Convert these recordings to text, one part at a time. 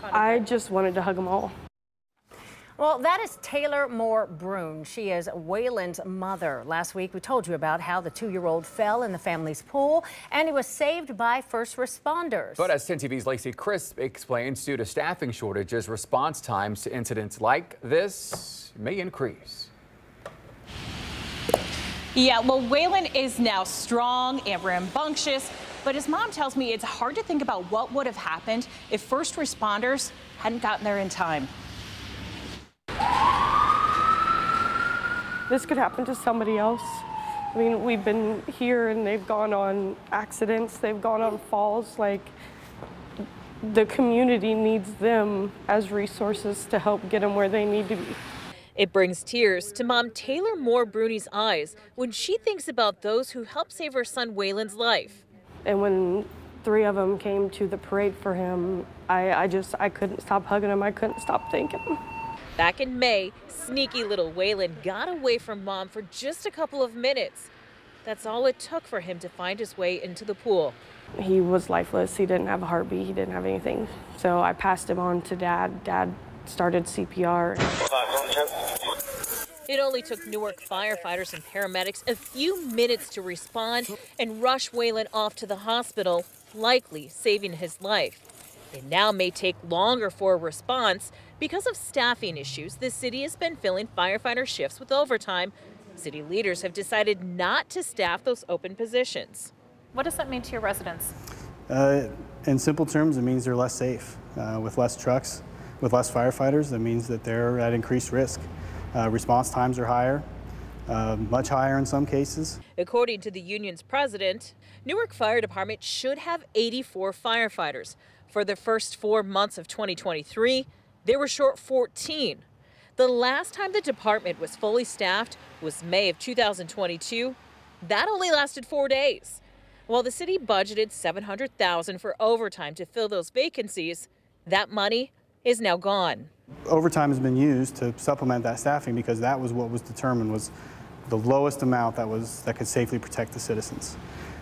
I just wanted to hug them all. Well, that is Taylor Moore Brune. She is Waylon's mother. Last week, we told you about how the 2-year-old fell in the family's pool and he was saved by first responders. But as 10 TV's Lacey Crisp explains, due to staffing shortages, response times to incidents like this may increase. Yeah, well, Waylon is now strong and rambunctious, but his mom tells me it's hard to think about what would have happened if first responders hadn't gotten there in time. This could happen to somebody else. I mean, we've been here and they've gone on accidents, they've gone on falls. Like, the community needs them as resources to help get them where they need to be. It brings tears to Mom Taylor Moore Brune's eyes when she thinks about those who helped save her son Waylon's life. And when 3 of them came to the parade for him, I couldn't stop hugging him. I couldn't stop thinking. Back in May, sneaky little Waylon got away from Mom for just a couple of minutes. That's all it took for him to find his way into the pool. He was lifeless. He didn't have a heartbeat. He didn't have anything. So I passed him on to Dad. Dad started CPR. It only took Newark firefighters and paramedics a few minutes to respond and rush Waylon off to the hospital, likely saving his life. It now may take longer for a response. Because of staffing issues, the city has been filling firefighter shifts with overtime. City leaders have decided not to staff those open positions. What does that mean to your residents? In simple terms, it means they're less safe. With less trucks, with less firefighters, that means that they're at increased risk. Response times are higher, much higher in some cases. According to the union's president, Newark Fire Department should have 84 firefighters. For the first 4 months of 2023, they were short 14. The last time the department was fully staffed was May of 2022. That only lasted 4 days. While the city budgeted $700,000 for overtime to fill those vacancies, that money is now gone. Overtime has been used to supplement that staffing because that was what was determined was the lowest amount that could safely protect the citizens.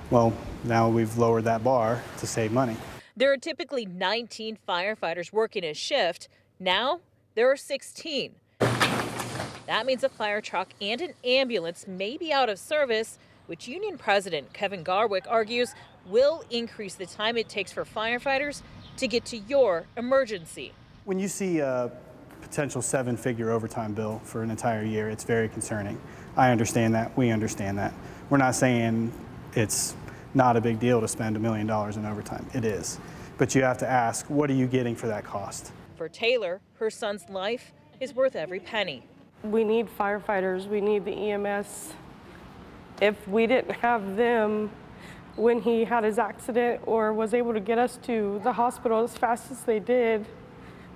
Well, now we've lowered that bar to save money. There are typically 19 firefighters working a shift. Now there are 16. That means a fire truck and an ambulance may be out of service, which Union President Kevin Garwick argues will increase the time it takes for firefighters to get to your emergency. When you see a potential 7-figure overtime bill for an entire year, it's very concerning. I understand that. We understand that. We're not saying it's not a big deal to spend $1 million in overtime. It is. But you have to ask, what are you getting for that cost? For Taylor, her son's life is worth every penny. We need firefighters. We need the EMS. If we didn't have them when he had his accident or was able to get us to the hospital as fast as they did,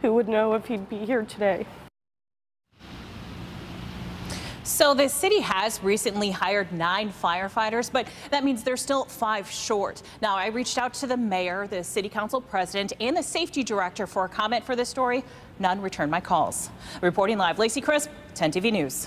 who would know if he'd be here today? So the city has recently hired 9 firefighters, but that means they're still 5 short. Now, I reached out to the mayor, the city council president, and the safety director for a comment for this story. None returned my calls. Reporting live, Lacey Crisp, 10 TV News.